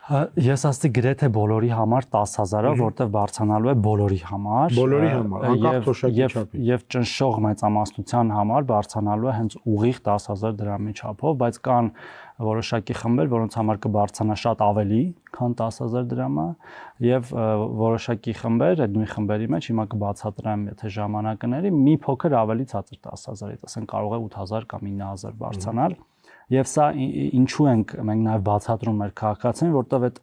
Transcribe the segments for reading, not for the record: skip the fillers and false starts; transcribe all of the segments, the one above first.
Ես ասացի գրեթե բոլորի համար 10,000-ը, որտեղ բարձրանալու է բոլորի համար։ Բոլորի համար, անկախ թոշակի չափի։ Եվ ճնշող մեծամասնության համար բարձրանալու է հենց ուղիղ 10,000 դրամի չափով, բայց կան որոշակի խմբեր, որոնց համար կբարձրանա շատ ավելի, քան 10,000 դրամը, եւ որոշակի խմբեր, այդ նույն խմբերի մեջ հիմա կբացատրեմ, եթե ժամանակ կների, մի փոքր ավելի ցածր 10,000-ից, ասենք կարող է 8,000 կամ 9,000 բարձրանալ։ Եվ սա ինչու ենք մենք նաև բացատրում մեր քաղաքացին, որտեղ այդ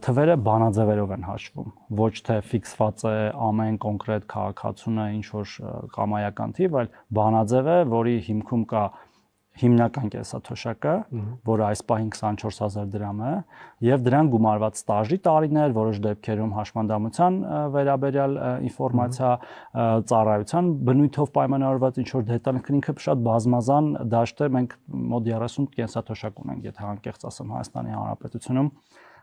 թվերը բանաձևերով են հաշվում, ոչ թե ֆիքսված է ամեն կոնկրետ քաղաքացունը ինչ որ կամայական թիվ, այլ բանաձև է, որի հիմքում կա հիմնական կենսաթոշակը, որը այս պահին 24,000 դրամ է, եւ դրան գումարված ստաժի տարիներ, որոշ դեպքերում հաշմանդամության վերաբերյալ ինֆորմացիա, ծառայության բնույթով պայմանավորված ինչ որ դետալներ, ինքը շատ բազմազան դաշտ է, մենք մոտ 30 կենսաթոշակ ունենք, եթե անկեղծ ասեմ Հայաստանի Հանրապետությունում,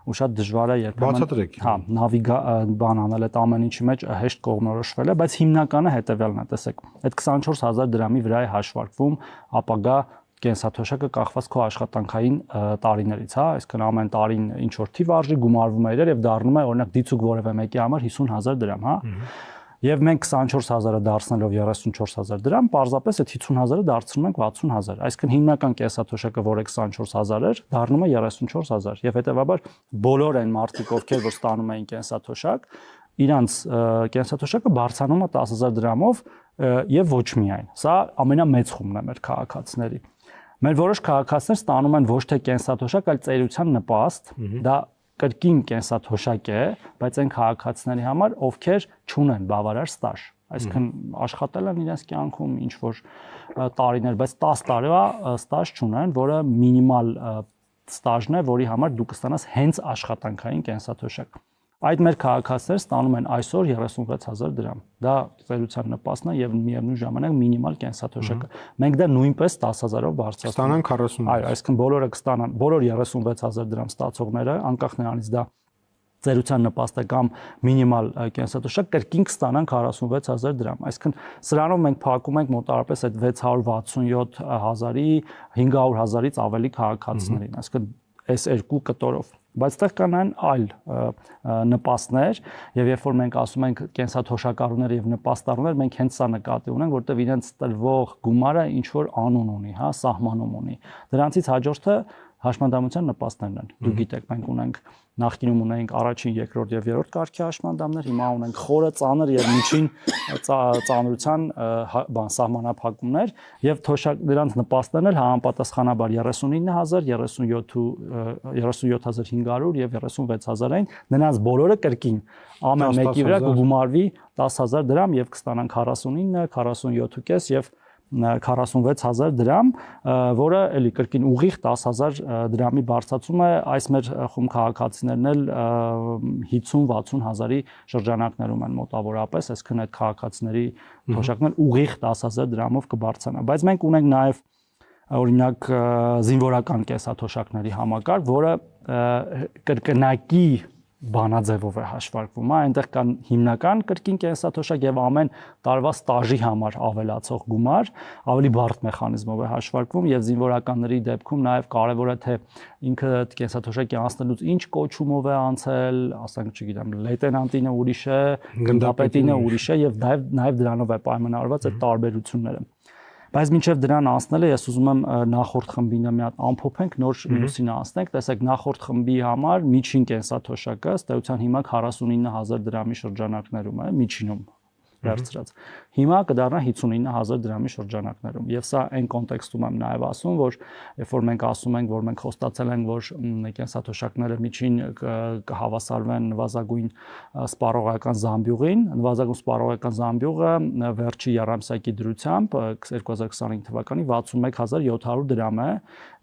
ու շատ դժվար է երբեմն բան անել այդ ամեն ինչի մեջ հեշտ կողմնորոշվել է, բայց հիմնականը հետեւյալն է, տեսեք, այդ 24,000 դրամի վրա է հաշվարկվում ապագա կենսաթոշակը կախված քո աշխատանքային տարիներից, հա, այսինքն ամեն տարին ինչ որ թիվ արժի գումարվում է իրար եւ դառնում է օրինակ դիցուկ որևէ մեկի համար 50,000 դրամ, հա։ Եվ մենք 24,000-ը դարձնելով 34,000 դրամ, պարզապես այդ 50,000-ը դարձնում ենք 60,000։ Այսինքն հիմնական կենսաթոշակը, որը 24,000 էր, դառնում է 34,000։ Եվ հետեւաբար բոլոր այն մարդիկ, ովքեր որ ստանում էին կենսաթոշակ, իրանց կենսաթոշակը բարձրանում է 10,000 դրամով եւ ոչ միայն։ Սա ամենամեծ խումբն է մեր քաղաքացիների։ Մեր որոշ քաղաքացիներ ստանում են ոչ թե կենսաթոշակ, այլ ծերության նպաստ, դա կրկին կենսաթոշակ է, բայց այն քաղաքացիների համար, ովքեր չունեն բավարար ստաժ, այսինքն աշխատել են իրենց կյանքում ինչ որ տարիներ, բայց 10 տարվա ստաժ չունեն, որը մինիմալ ստաժն է, որի համար դու կստանաս հենց աշխատանքային կենսաթոշակ։ Այդ մեր քաղաքացիները ստանում են այսօր 36,000 դրամ։ Դա ծերության նպաստն է եւ միևնույն ժամանակ մինիմալ կենսաթոշակը։ Մենք դա նույնպես 10,000-ով բարձրացնում ենք։ Ստանան 46։ Այո, այսինքն բոլորը կստանան, բոլոր 36,000 դրամ ստացողները, անկախ նրանից դա ծերության նպաստ է կամ մինիմալ կենսաթոշակ, կրկին կստանան 46,000 դրամ։ Այսինքն սրանով մենք փակում ենք մոտավորապես այդ 667,000-ի 500,000-ից ավելի քաղաքացիներին, այսինքն այս երկու կտորով։ Բայց այդտեղ կան այլ նպաստներ, եւ երբ որ մենք ասում ենք կենսաթոշակառուներ եւ նպաստառուներ, մենք հենց սա նկատի ունենք, որտեղ իրենց տրվող գումարը ինչ որ անուն ունի, հա, սահմանում ունի։ Դրանցից հաջորդը հաշմանդամության նպաստներն են։ Դու գիտեք, մենք ունենք նախկինում ունենք առաջին, երկրորդ եւ երրորդ կարգի հաշմանդամներ, հիմա ունենք խորը, ծանր եւ միջին ծանրության սահմանափակումներ եւ դրանց նպաստներն էլ համապատասխանաբար 39,000, 37,500 եւ 36,000-ին, նրանց բոլորը կրկին ամեն մեկի վրա կգումարվի 10,000 դրամ եւ կստանան 49, 47.5 եւ 46,000 դրամ, որը էլի կրկին ուղիղ 10,000 դրամի բարձրացում է, այս մեր խումբ քաղաքացիներն էլ 50-60,000-ի շրջանակներում են մոտավորապես, այսինքն այդ քաղաքացիների թոշակն ուղիղ 10,000 դրամով կբարձրանա, բայց մենք ունենք նաև օրինակ զինվորական կենսաթոշակների համակարգ, որը կրկնակի բանաձևով է հաշվարկվում, այնտեղ կան հիմնական կրկին կենսաթոշակ եւ ամեն տարվա ստաժի համար ավելացող գումար, ավելի բարդ մեխանիզմով է հաշվարկվում եւ զինվորականների դեպքում նաեւ կարեւոր է թե ինքը կենսաթոշակի անցնելուց ինչ կոչումով է անցել, ասենք չգիտեմ, լեյտենանտինը ուրիշ է, գնդապետինը ուրիշ է եւ նաեւ դրանով է պայմանավորված այդ տարբերությունները։ Բայց մինչև դրան անցնելը ես ուզում եմ նախորդ խմբինը մի հատ ամփոփենք, նոր մյուսին անցնենք, տեսեք նախորդ խմբի համար միջին կենսաթոշակը ըստ էության հիմա 49,000 դրամի շրջանակներում է, միջինում վերցրած։ Հիմա կդառնա 59,000 դրամի շրջանակներում։ Եվ սա այն կոնտեքստում եմ նաև ասում, որ երբ որ մենք ասում ենք, որ մենք խոստացել ենք, որ կենսաթոշակները միջին կհավասարվեն նվազագույն սպառողական զամբյուղին, նվազագույն սպառողական զամբյուղը վերջի եռամսյակի դրությամբ 2025 թվականի 61,700 դրամ է,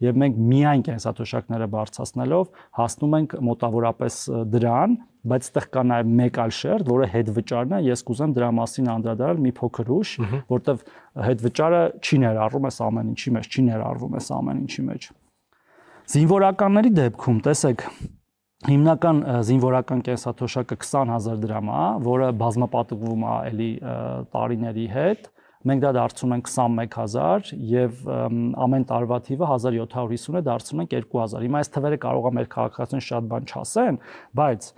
եւ մենք միայն կենսաթոշակները բարձրացնելով հասնում ենք մոտավորապես դրան, բայց այդտեղ կա նաև մեկ այլ շերտ, որը հետվճարն է, ես կուզեմ դրա մասին անդրադառնալ մի փոքր ուշ, որտեվ հետվճարը չի ներառվում այս ամեն ինչի մեջ, չի ներառվում այս ամեն ինչի մեջ։ Զինվորականների դեպքում, տեսեք, հիմնական զինվորական կենսաթոշակը 20,000 դրամ է, որը բազմապատկվում է էլի տարիների հետ, մենք դա դարձնում ենք 21000 եւ ամեն տարվա թիվը 1750-ը դարձնում ենք 2000։ Հիմա այս թվերը կարող է մեր քաղաքացիներն շատ բան չասեն, բայց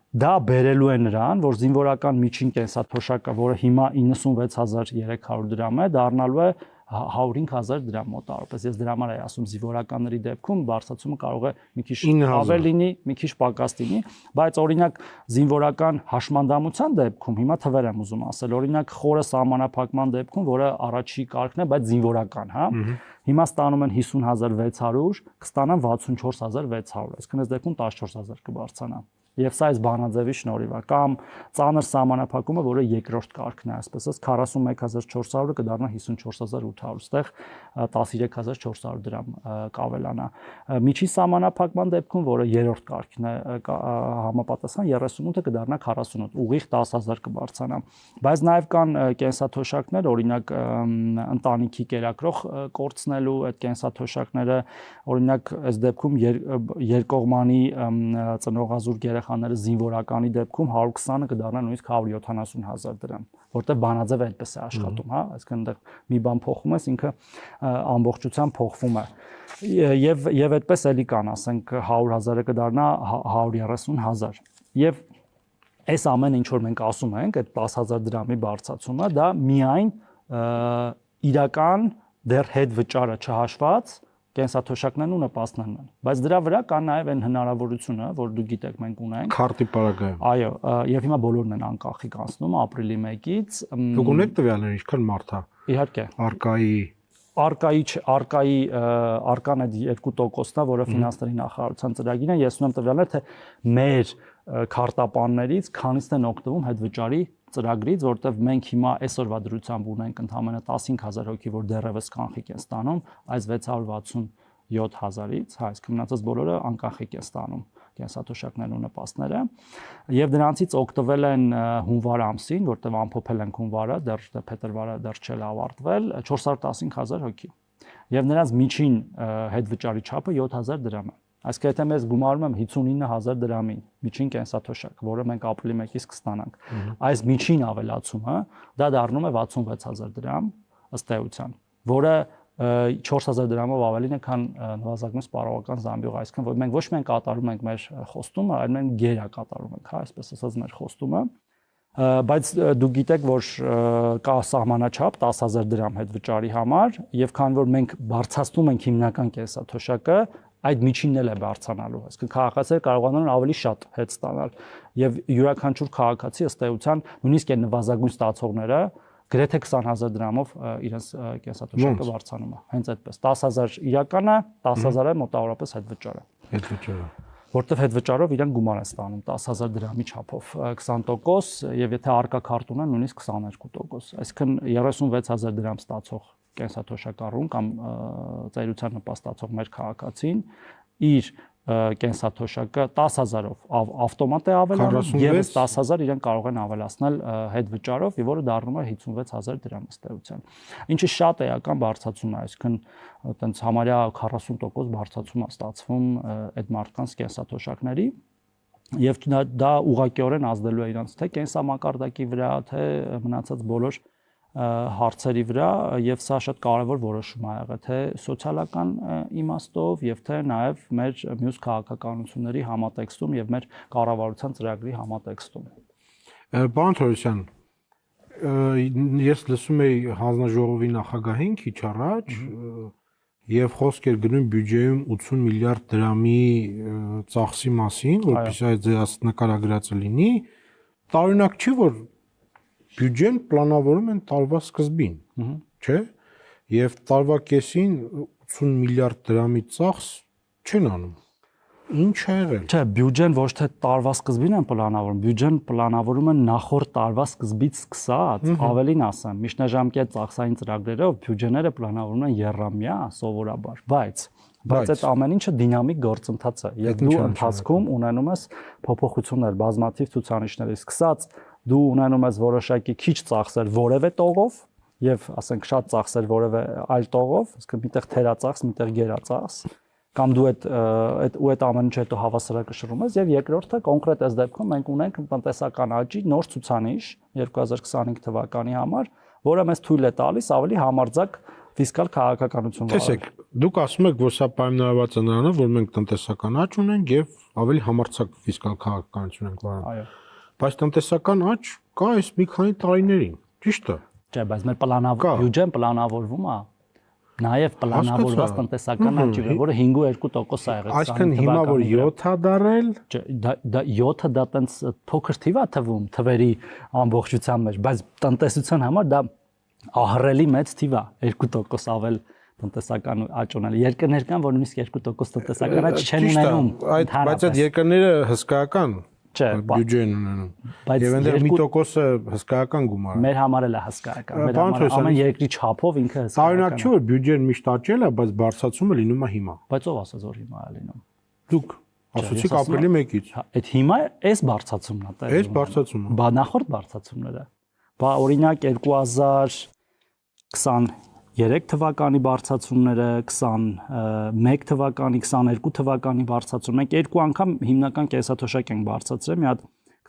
դա բերելու է նրան, որ զինվորական միջին կենսաթոշակը, որը հիմա 96300 դրամ է, դառնալու է 105000 դրամ մոտավորապես։ Ես դրա համար եմ ասում զինվորականների դեպքում բարձրացումը կարող է մի քիչ ավել լինի, մի քիչ պակաս լինի, բայց օրինակ զինվորական հաշմանդամության դեպքում հիմա թվեր եմ ուզում ասել, օրինակ խորը սահմանափակման դեպքում, որը առաջի կարգն է, բայց զինվորական, հա։ Հիմա ստանում են 50600, կստանան 64600, այսինքն այս դեպքում 14000 կբարձրանա։ Եվ սա այս բանաձևի շնորհիվ է, կամ ծանր սահմանափակումը, որը երկրորդ կարգն է, այսպես ասած 41400-ը կդառնա 54800, ստեղ 13400 դրամ կավելանա։ Միջին սահմանափակման դեպքում, որը երրորդ կարգն է, համապատասխան 38-ը կդառնա 48, ուղիղ 10000 կբարձրանա։ Բայց նաև կան կենսաթոշակներ, օրինակ ընտանիքի կերակրող կորցնելու այդ կենսաթոշակները, օրինակ այս դեպքում երկկողմանի ծնողազուրկ երեխաները զինվորականի դեպքում 120-ը կդառնա նույնիսկ 170000 դրամ, որտեղ բանաձևը այդպես է աշխատում, հա, այսինքն այնտեղ մի բան փոխում ես, ինքը ամբողջությամբ փոխվում է։ Եվ այդպես էլի կան, ասենք 100,000-ը կդառնա 130,000։ Եվ այս ամենը ինչ որ մենք ասում ենք, այդ 10000 դրամի բարձրացումը, դա միայն իրական դեռ հետ վճարը չհաշված կենսաթոշակներն ու նպաստներն են, բայց դրա վրա կա նաև այն հնարավորությունը, որ դու գիտեք մենք ունենք քարտի պարագայում։ Այո, եւ հիմա բոլորն են անկախի կանցնում ապրիլի 1-ից։ Դուք ունեք տվյալներ ինչքան մարդ է։ Իհարկե։ Արկան այդ 2%-ն է, որը ֆինանսների նախարարության ծրագիրն է, ես ունեմ տվյալներ, թե մեր քարտապաններից քանիսն են օգտվում հետ վճարի ծրագրից, որտեղ մենք հիմա այսօրվա դրությամբ ունենք ընդամենը 15000 հոգի, որ դեռևս կանխիկ են ստանում, այս 667,000-ից, հա, այսինքն մնացած բոլորը անկանխիկ են ստանում կենսաթոշակներն ու նպաստները, եւ դրանցից օգտվել են հունվար ամսին, որտեղ ամփոփել են հունվարը, դեռ փետրվարը դեռ չէ ավարտվել, 415000 հոգի։ Եվ նրանց միջին հետ վճարի չափը 7000 դրամ է։ Այսինքն եթե մեզ գումարում եմ 59000 դրամին միջին կենսաթոշակ, որը մենք ապրիլի 1-ից կստանանք, այս միջին ավելացումը դա դառնում է 66000 դրամ ըստ էության, որը 4000 դրամով ավելին է, քան նվազագույն սպառողական զամբյուղը, այսինքն որ մենք ոչ միայն կատարում ենք մեր խոստումը, այլ մենք գերա կատարում ենք, հա, այսպես ասած մեր խոստումը, բայց դուք գիտեք, որ կա սահմանաչափ 10000 դրամ հետ վճարի համար, եւ քանի որ մենք բարձրացնում ենք հիմնական կենսաթոշակը, այդ միջինն էլ է բարձրանալու, այսինքն քաղաքացիները կարողանում են ավելի շատ հետ ստանալ եւ յուրաքանչյուր քաղաքացի ըստ էության նույնիսկ այն նվազագույն ստացողները գրեթե 20000 դրամով իրենց կենսաթոշակը բարձրանում է, հենց այդպես 10000 իրականը, 10000-ը մոտավորապես հետ վճարը։ Հետ վճարը։ Որտեվ հետ վճարով իրենք գումար են ստանում 10000 դրամի չափով 20% եւ եթե արկա քարտ ունեն նույնիսկ 22%, այսինքն 36000 դրամ ստացող կենսաթոշակառուն կամ ծայրության նպաստացող մեր քաղաքացին իր կենսաթոշակը 10000-ով ավտոմատ է ավելանում եւ 10000 իրենք կարող են ավելացնել հետ վճարով, որը դառնում է 56000 դրամ ըստ էության։ Ինչը շատ էական բարձրացում է, այսինքն այտենց համարյա 40% բարձրացում է ստացվում այդ մարդկանց կենսաթոշակների եւ դա ուղղակիորեն ազդելու է իրանց թե կենսամակարդակի վրա, թե մնացած բոլոր հարցերի վրա եւ սա շատ կարեւոր որոշում է եղել թե սոցիալական իմաստով եւ թե նաեւ մեր մյուս քաղաքականությունների համատեքստում եւ մեր կառավարության ծրագրի համատեքստում։ Պարոն Թորոսյան, ես լսում էի հանձնաժողովի նախագահին քիչ առաջ եւ խոսք էր գնում բյուջեում 80 միլիարդ դրամի ծախսի մասին, որպեսզի այդ նկարագրածը լինի, տարօրինակ չի որ բյուջեն պլանավորում են տարվա սկզբին, չէ՞։ Եվ տարվա կեսին 80 միլիարդ դրամի ծախս չեն անում։ Ինչ է եղել։ Չէ, բյուջեն ոչ թե տարվա սկզբին են պլանավորում, բյուջեն պլանավորում են նախորդ տարվա սկզբից սկսած, ավելին ասեմ, միջնաժամկետ ծախսային ծրագրերով բյուջեները պլանավորում են եռամյա սովորաբար, բայց այդ ամեն ինչը դինամիկ գործընթաց է, եւ դու ընթացքում ունենում ես փոփոխություններ, բազմաթիվ ցուցանիշների սկսած դու ունենում ես որոշակի քիչ ծախսեր որևէ տողով եւ ասենք շատ ծախսեր որևէ այլ տողով, այսինքն միտեղ թերածախս, միտեղ գերածախս, կամ դու այդ ամեն ինչը հետո հավասարակշռում ես եւ երկրորդը կոնկրետ այս դեպքում մենք ունենք տնտեսական աճի նոր ցուցանիշ 2025 թվականի համար, որը մեզ թույլ է տալիս ավելի համարձակ ֆիսկալ քաղաքականություն վարել։ Տեսեք, դուք ասում եք, որ սա պայմանավորված է նրանով, որ մենք տնտեսական աճ ունենք եւ ավելի համարձակ ֆիսկալ քաղաքականություն ենք վարում։ Այո։ Բայց տնտեսական աճ կա այս մի քանի տարիներին, ճիշտ է։ Չէ, բայց մեր բյուջեն պլանավորվում է։ Նաև պլանավորված տնտեսական աճի, որը 5.2% է եղել։ Այսինքն հիմա որ 7-ա դարել, դա 7-ը դա տենց փոքր թիվ է թվում թվերի ամբողջության մեջ, բայց տնտեսության համար դա ահռելի մեծ թիվ է 2% ավել տնտեսական աճ ունենալը։ Երկրներ կան, որ նույնիսկ 2% տնտեսական աճ չեն ունենում։ Բայց այդ երկրները հսկայական բյուջե են ունենում։ Եվ այնտեղ 1%-ը հսկայական գումար է։ Մեր համար էլ է հսկայական։ Մեր համար ամեն երկրի չափով ինքը հսկայական է։ Տարօրինակ չէ որ բյուջեն միշտ աճել է, բայց բարձրացումը լինում է հիմա։ Բայց ով ասաց որ հիմա է լինում։ Դուք ասացիք ապրիլի 1-ից։ Այդ հիմա էս բարձրացումն է տեղի։ Էս բարձրացումը։ Բա նախորդ բարձրացումները։ Բա օրինակ 2023 թվականի բարձրացումները, 21 թվականի, 22 թվականի բարձրացում, մենք երկու անգամ հիմնական կենսաթոշակ ենք բարձրացրել, մի հատ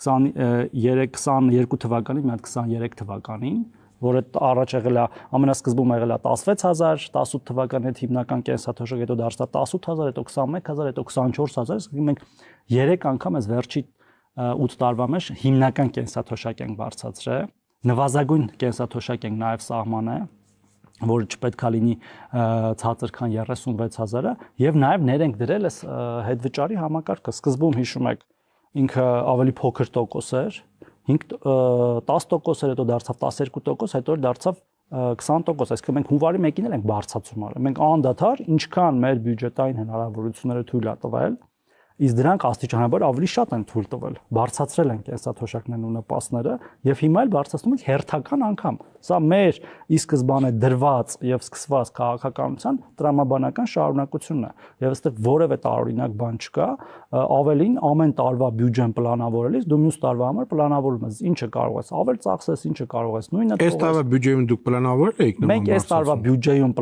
22 թվականին, մի հատ 23 թվականին, որը առաջ եղել է ամենասկզբում եղել է 16000, 18 թվականի հետ հիմնական կենսաթոշակ, հետո դարձավ 18000, հետո 21000, հետո 24000, իսկ մենք 3 անգամ այս վերջի 8 տարվա մեջ հիմնական կենսաթոշակ ենք բարձրացրել, նվազագույն կենսաթոշակ ենք նաև սահմանել, որը չպետք է լինի ցածր քան 36000-ը եւ նաեւ ներ ենք դրել այս հետվճարի համակարգը սկզբում հիշում եք ինքը ավելի փոքր տոկոս էր 5-10% էր հետո դարձավ 12%, հետո դարձավ 20%, այսինքն մենք հունվարի 1-ին էլ ենք բարձրացում արել։ Մենք անդադար ինչքան մեր բյուջետային հնարավորությունները թույլ է տվել, իսկ դրանք աստիճանաբար ավելի շատ են թույլ տվել։ Բարձրացրել են կենսաթոշակներն ու նպաստները եւ հիմա էլ բարձրացնում ենք հերթական անգամ։ Սա մեր ի սկզբանե դրված եւ սկսված քաղաքականության տրամաբանական շարունակությունն է։ Եվ այստեղ որևէ տարօրինակ բան չկա, ավելին ամեն տարվա բյուջեն պլանավորելիս դու մյուս տարվա համար պլանավորում ես ինչը կարող ես ավել ծախսես, ինչը կարող ես նույնը։ Այս տարվա բյուջեում դուք պլանավորել եք նման։ Մենք այս տարվա բյուջեում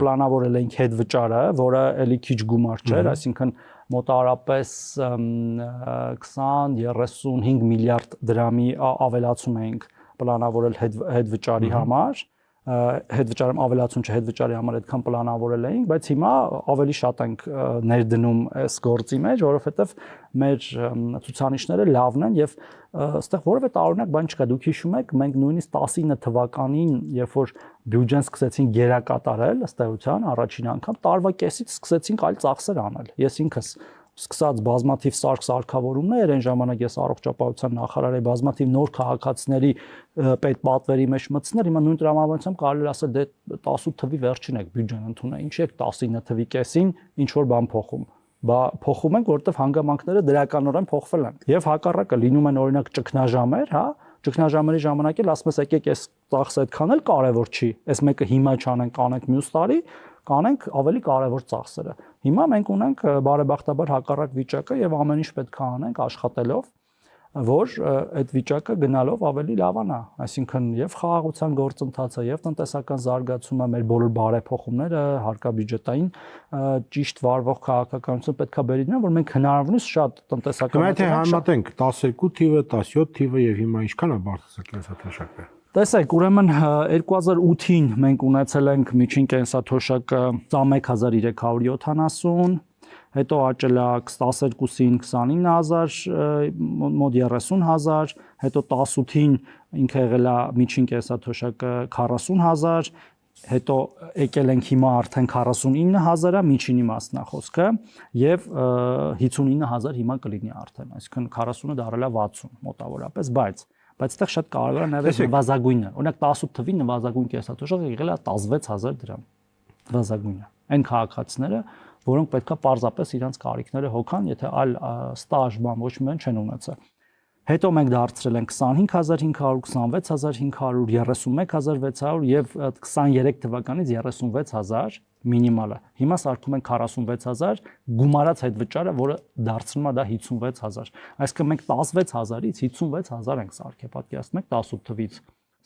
պլանավորել էինք հետվճարը, որը էլի քիչ գումար չէր, այսինքն մոտավորապես 20-35 միլիարդ դրամի ավելացում էինք պլանավորել հետվճարի համար, հետվճարում ավելացում չէ, հետվճարի համար այդքան պլանավորել էինք, բայց հիմա ավելի շատ ենք ներդնում այս գործի մեջ, որովհետև մեր ցուցանիշները լավն են եւ այստեղ որևէ տարօրինակ բան չկա։ Դուք հիշում եք, մենք նույնիսկ 19 թվականին, երբ որ բյուջեն սկսեցինք գերակատարել, ըստ էության առաջին անգամ տարվա կեսից սկսեցինք այլ ծախսեր անել։ Ես ինքս սկսած բազմաթիվ սարք-սարքավորումներ, այն ժամանակ ես առողջապահության նախարար էի, բազմաթիվ նոր քաղաքացիների պետպատվերի մեջ մտցնել, հիմա նույն տրամաբանությամբ կարելի ասել դե 18 թվի վերջին եք բյուջեն ընդունել, ինչ եք 19 թվի կեսին ինչ որ բան փոխում։ Բա փոխում ենք, որովհետև հանգամանքները դրականորեն փոխվել են։ Եվ հակառակը լինում են օրինակ ճգնաժամեր, հա, ճգնաժամերի ժամանակ էլ ասում ես եկեք այս ծախսը այդքան էլ կարևոր չի, այս մեկը հիմա չանենք, կանենք մյուս տարի, կանենք ավելի կարևոր ծախսերը։ Հիմա մենք ունենք բարեբախտաբար հակառակ վիճակը եւ ամեն ինչ պետք է անենք աշխատելով, որ այդ վիճակը գնալով ավելի լավանա, այսինքն եւ խաղաղության գործընթացը եւ տնտեսական զարգացումը, մեր բոլոր բարեփոխումները, հարկաբյուջետային ճիշտ վարվող քաղաքականությունը պետքա բերի դրան, որ մենք հնարավորինս շատ տնտեսական Եթե համատենք 12 թիվը, 17 թիվը եւ հիմա ինչքան է բարձրացել կենսաթոշակը։ Տեսեք, ուրեմն 2008-ին մենք ունեցել ենք միջին կենսաթոշակը 21370, հետո աճել է 12-ին 29000, մոտ 30000, հետո 18-ին ինքը եղել է միջին կենսաթոշակը 40000, հետո եկել ենք հիմա արդեն 49000-ը միջինի մասն է խոսքը եւ 59000 հիմա կլինի արդեն, այսինքն 40-ը դարել է 60 մոտավորապես, բայց այդտեղ շատ կարևոր է նաև նվազագույնը։ Օրինակ 18 թվին նվազագույն կենսաթոշակը եղել է 16000 դրամ։ Նվազագույնը։ Այն քաղաքացիները, որոնք պետքա պարզապես իրենց կարիքները հոգան, եթե այլ ստաժ բան ոչ մի բան չեն ունեցել։ Հետո մենք դարձրել ենք 25500, 26500, 31600 եւ 23 թվականից 36000 մինիմալը։ Հիմա սարքում ենք 46000 գումարած հետվճարը, որը դարձնում է դա 56000։ Այսինքն մենք 16000-ից 56000 ենք սարքել, պատկերացնում եք 18 թվից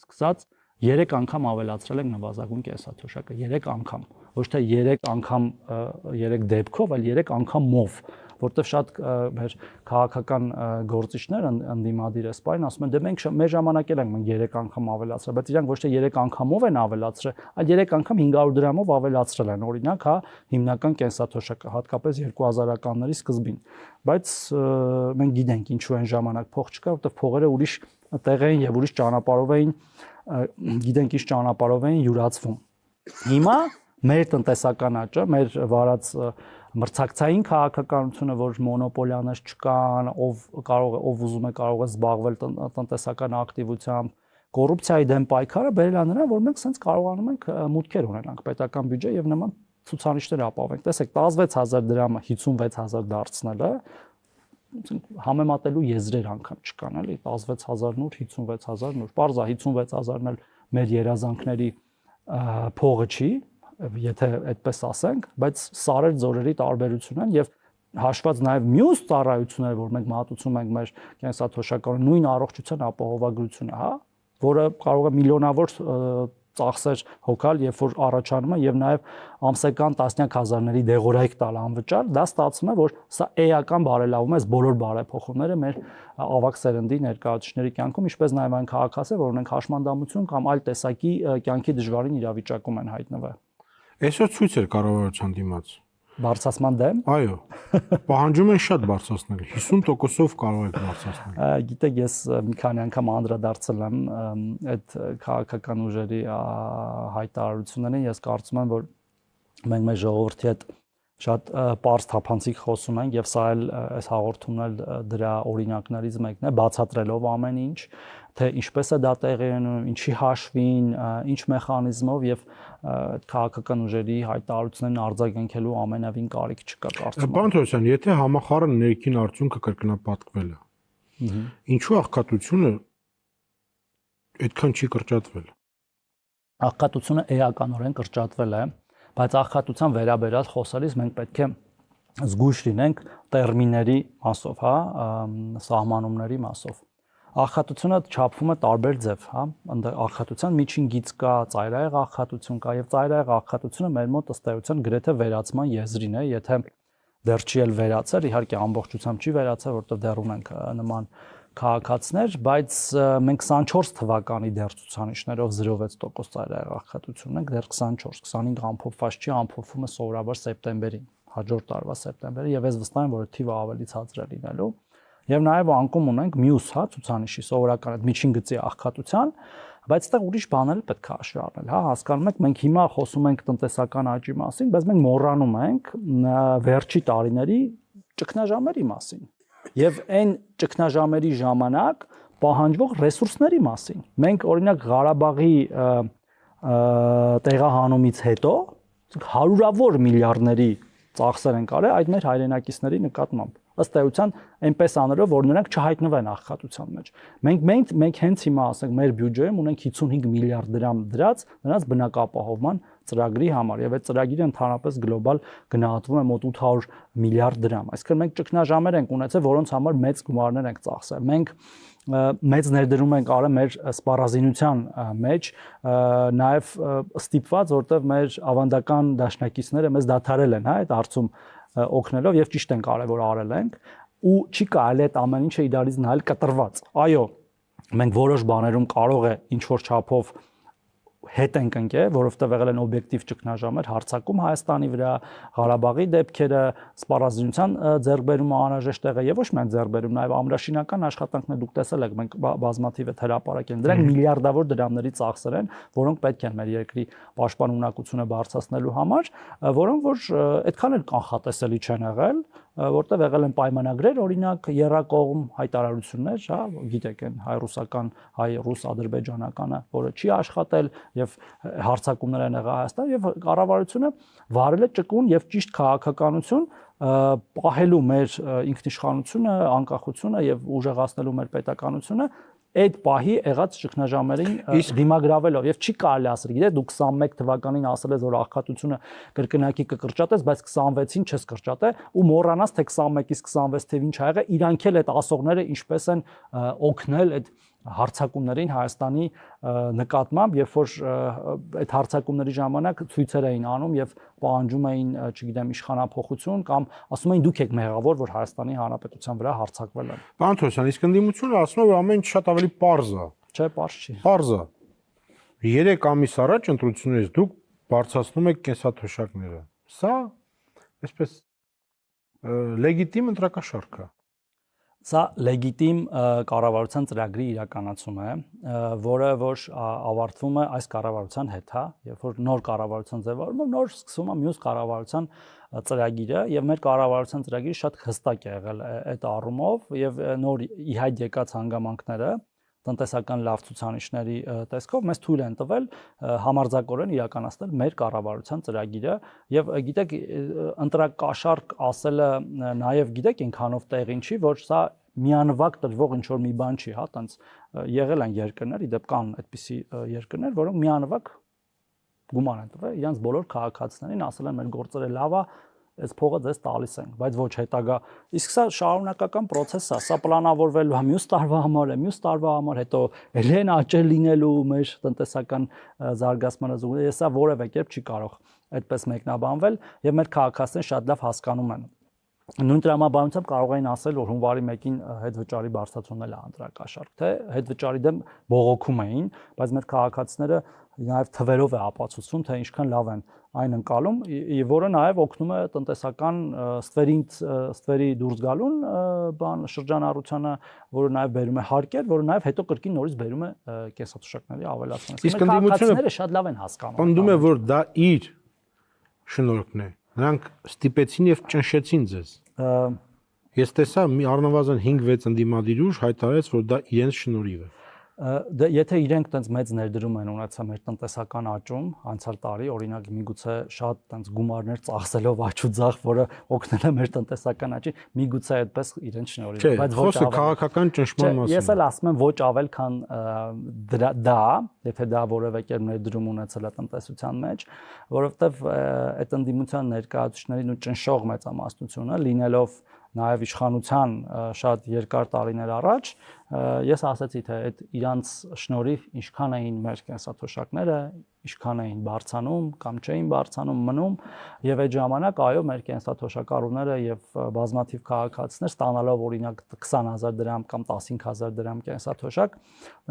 սկսած 3 անգամ ավելացրել ենք նվազագույն կենսաթոշակը, 3 անգամ, ոչ թե 3 անգամ 3 դեպքով, այլ 3 անգամով որտեղ շատ մեր քաղաքական գործիչներ ընդդիմադիր էսպայն ասում են դե մենք մեր ժամանակ էլ ենք 3 անգամ ավելացրել, բայց իրանք ոչ թե 3 անգամով են ավելացրել, այլ 3 անգամ 500 դրամով ավելացրել են, օրինակ, հա, հիմնական կենսաթոշակը, հատկապես 2000-ականների սկզբին։ Բայց մենք գիտենք ինչու այն ժամանակ փող չկա, որտեղ փողերը ուրիշ տեղ էին եւ ուրիշ ճանապարհով էին, գիտենք ինչ ճանապարհով էին յուրացվում։ Հիմա մեր տնտեսական աճը, մեր վարած մրցակցային քաղաքականությունը, որ մոնոպոլիաներ չկան, ով ուզում է կարող է զբաղվել տնտեսական ակտիվությամբ, կոռուպցիայի դեմ պայքարը բերել է նրան, որ մենք sense կարողանում ենք մուտքեր ունենանք պետական բյուջե եւ նման ցուցանիշներ ապահովենք։ Տեսեք, 16000 դրամը 56000 դարձնելը համեմատելու եզրեր անգամ չկան, էլի 16000 նոր 56000 նոր։ Պարզա 56000-ն էլ մեր երազանքների փողը չի, եթե այդպես ասենք, բայց սարեր ձորերի տարբերություն են եւ հաշված նաեւ մյուս ծառայությունները, որ մենք մատուցում ենք մեր կենսաթոշակարան, նույն առողջության ապահովագրությունը, հա, որը կարող է միլիոնավոր ծախսեր հոգալ, երբ որ առաջանում է եւ նաեւ ամսական տասնյակ հազարների դեղորայք տալ անվճար, դա ստացվում է, որ սա էական բարելավում է բոլոր բարեփոխումները մեր ավակ սերնդի ներկայացուցիչների կյանքում, ինչպես նաեւ այն քաղաքացիներ, որ ունենք հաշմանդամություն կամ այլ տեսակի կյանքի դժվարին իրավիճակում են հայտնվել։ Այսօր ցույց էր կառավարության դիմաց Բարձրացման դեմ։ Այո, պահանջում են շատ բարձրացնել, 50%-ով կարող եք բարձրացնել։ Գիտեք, ես մի քանի անգամ անդրադարձել եմ այդ քաղաքական ուժերի հայտարարություններին, ես կարծում եմ, որ մենք մեր ժողովրդի հետ շատ պարզ թափանցիկ խոսում ենք եւ սա էլ այս հաղորդումն էլ դրա օրինակներից մեկն է, բացատրելով ամեն ինչ, թե ինչպես է դա տեղի ունենում, ինչի հաշվին, ինչ մեխանիզմով եւ քաղաքական ուժերի հայտարարություններին արձագանքելու ամենավին կարիք չկա կարծում եմ։ Պարոն Թորոսյան, եթե համախառն ներքին արդյունքը կրկնապատկվել է, ինչու աղքատությունը այդքան չի կրճատվել։ Աղքատությունը էականորեն կրճատվել է, բայց աղքատության վերաբերյալ խոսալիս մենք պետք է զգույշ լինենք տերմինների մասով, հա, սահմանումների մասով։ Աղքատությունը չափվում է տարբեր ձև, հա, աղքատության միջին գիծ կա, ծայրահեղ աղքատություն կա եւ ծայրահեղ աղքատությունը մեր մոտ ըստ էության գրեթե վերացման եզրին է, եթե դեռ չի էլ վերացել, իհարկե ամբողջությամբ չի վերացել, որովհետեւ դեռ ունենք նման քաղաքացիներ, բայց մենք 24 թվականի դեռ ցուցանիշներով 0.6% ծայրահեղ աղքատություն ունենք, դեռ 24-25 ամփոփված չի, ամփոփվում է սովորաբար սեպտեմբերին, հաջորդ տարվա սեպտեմբերի եւ ես վստահ եմ, որ թիվը ավելի ցածր է լինելու։ Եվ նաև անկում ունենք մյուս, հա, ցուցանիշի սովորական այդ միջին գծի աղքատության, բայց այդտեղ ուրիշ բաներ պետք է հաշվի առնել, հա, հասկանում եք, մենք հիմա խոսում ենք տնտեսական աճի մասին, բայց մենք մոռանում ենք վերջի տարիների ճգնաժամերի մասին եւ այն ճգնաժամերի ժամանակ պահանջվող ռեսուրսների մասին։ Մենք օրինակ Ղարաբաղի տեղահանումից հետո հարյուրավոր միլիարդների ծախսեր են կարել այդ մեր հայրենակիցների նկատմամբ։ Ըստ էության այնպես անելով, որ նրանք չհայտնվեն աղքատության մեջ։ Մենք հենց հիմա ասենք մեր բյուջեում ունենք 55 միլիարդ դրամ դրած նրանց բնակապահովման ծրագրի համար եւ այդ ծրագիրը ընդհանրապես գլոբալ գնահատվում է մոտ 800 միլիարդ դրամ։ Այսինքն մենք ճգնաժամեր ենք ունեցել, որոնց համար մեծ գումարներ ենք ծախսել։ Մենք մեծ ներդրում ենք արել մեր սպառազինության մեջ, նաեւ ստիպված, որտեղ մեր ավանդական դաշնակիցները մեզ դադարել են, հա, այդ հարցում օգնելով եւ ճիշտ են կարել որ արել ենք ու չի կարելի այդ ամեն ինչը իրարից նայել կտրված։ Այո, մենք որոշ բաներում կարող է ինչ որ չափով հետ ենք ընկել, որովհետև եղել են օբյեկտիվ ճգնաժամեր, հարձակում Հայաստանի վրա, Ղարաբաղի դեպքերը, սպառազինության ձեռքբերումը անհրաժեշտ եղել եւ ոչ միայն ձեռքբերում, նաեւ ամրաշինական աշխատանքներ դուք տեսել եք, մենք բազմաթիվ է հրապարակել։ Դրանք միլիարդավոր դրամների ծախսեր են, որոնք պետք են մեր երկրի պաշտպան ունակությունը բարձրացնելու համար, որոնք որ այդքան էլ կանխատեսելի չեն եղել, որտեղ եղել են պայմանագրեր, օրինակ երրակողմ հայտարարություններ, հա, գիտեք են հայ-ռուսական, հայ-ռուս-ադրբեջանականը, որը չի աշխատել եւ հարձակումներ են եղել Հայաստան եւ կառավարությունը վարել է ճկուն եւ ճիշտ քաղաքականություն պահելու մեր ինքնիշխանությունը, անկախությունը եւ ուժեղացնելու մեր պետականությունը այդ պահի եղած ճգնաժամերին դիմագրավելով եւ չի կարելի ասել, գիտեք, դու 21 թվականին ասել ես որ աղքատությունը կրկնակի կկրճատես, բայց 26-ին չես կրճատե ու մոռանաս թե 21-ից 26 թվին ինչ ա եղել, իրանք էլ այդ ասողները ինչպես են օգնել այդ հարձակումներին Հայաստանի նկատմամբ, երբ որ այդ հարձակումների ժամանակ ցույցեր էին անում եւ պահանջում էին, չգիտեմ, իշխանափոխություն կամ ասում էին դուք եք մեղավոր, որ Հայաստանի Հանրապետության վրա հարձակվել են։ Պարոն Թորոսյան, իսկ ընդդիմությունը ասում է, որ ամեն ինչ շատ ավելի պարզ է։ Չէ, պարզ չի։ Պարզ է։ 3 ամիս առաջ ընտրություններից դուք բարձրացնում եք կենսաթոշակները։ Սա այսպես լեգիտիմ ընտրակաշառք է։ Սա լեգիտիմ կառավարության ծրագրի իրականացում է, որը որ ավարտվում է այս կառավարության հետ, հա, երբ որ նոր կառավարության ձևավորումը, նոր սկսվում է մյուս կառավարության ծրագիրը եւ մեր կառավարության ծրագիրը շատ հստակ է եղել այդ առումով եւ նոր ի հայտ եկած հանգամանքները տնտեսական լավ ցուցանիշների տեսքով մեզ թույլ են տվել համարձակորեն իրականացնել մեր կառավարության ծրագիրը եւ գիտեք ընտրակաշառք ասելը նաեւ գիտեք ինքանով տեղին չի, որ սա միանվագ տրվող ինչ որ մի բան չի, հա, տենց եղել են երկրներ, իդեպ կան այդպիսի երկրներ, որոնք միանվագ գումար են տվել իրենց բոլոր քաղաքացիներին, ասել են մեր գործերը լավ է, այս փողը ձեզ տալիս ենք, բայց ոչ հետագա։ Իսկ սա շարունակական process է, սա պլանավորվելու է մյուս տարվա համար է, մյուս տարվա համար, հետո ելեն աճել լինելու մեր տնտեսական զարգացմանը զուգահեռ, սա որևէ կերպ չի կարող այդպես մեկնաբանվել եւ մեր քաղաքացիները շատ լավ հասկանում են։ Նույն տրամաբանությամբ կարող էին ասել, որ հունվարի 1-ին հետվճարի բարձրացումն է ընտրակաշառք, թե հետվճարի դեմ բողոքում էին, բայց մեր քաղաքացիները նաև թվերով է ապացուցում, թե ինչքան լավ են այն ընկալում, որը նաև օգնում է տնտեսական ստվերի դուրս գալուն բան շրջանառությանը, որը նաև բերում է հարկեր, որը նաև հետո կրկին նորից բերում է կենսաթոշակների ավելացման։ Իսկ ընդդիմությունը շատ լավ են հասկանում։ Պնդում է, որ դա իր շնորհքն է։ Նրանք ստիպեցին եւ ճնշեցին ձեզ։ Ես տեսա մի առնվազն 5-6 ընդդիմադիր ուժ հայտարարեց, որ դա իրենց շնորհիվ է։ Եթե իրենք տենց մեծ ներդրում են ունեցել մեր տնտեսական աճում անցյալ տարի, օրինակ միգուցե շատ տենց գումարներ ծախսելով աճուձախ, որը օգնել է մեր տնտեսական աճին, միգուցե այդպես իրենց շնորհիվ, բայց ոչ քաղաքական ճնշման մասին։ Ես էլ ասում եմ ոչ ավել, քան դա, եթե դա որևէ կերպ ներդրում ունեցել է տնտեսության մեջ, որովհետև այդ ընդդիմության ներկայացուցիչներին ու ճնշող մեծամասնությունը լինելով նաև իշխանության շատ երկար տարիներ առաջ ես ասացի թե այդ իրանց շնորհիվ ինչքան էին մեր կենսաթոշակները, ինչքան էին բարձանում կամ չէին բարձանում մնում եւ այդ ժամանակ այո մեր կենսաթոշակառուները եւ բազմաթիվ քաղաքացիներ ստանալով օրինակ 20000 դրամ կամ 15000 դրամ կենսաթոշակ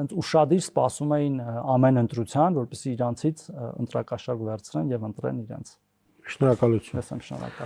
այնց ուշադիր սպասում էին ամեն ընտրության, որպեսզի իրանցից ընտրակաշառք վերցնեն եւ ընտրեն իրենց։ Շնորհակալություն։ Ես եմ շնորհակալ։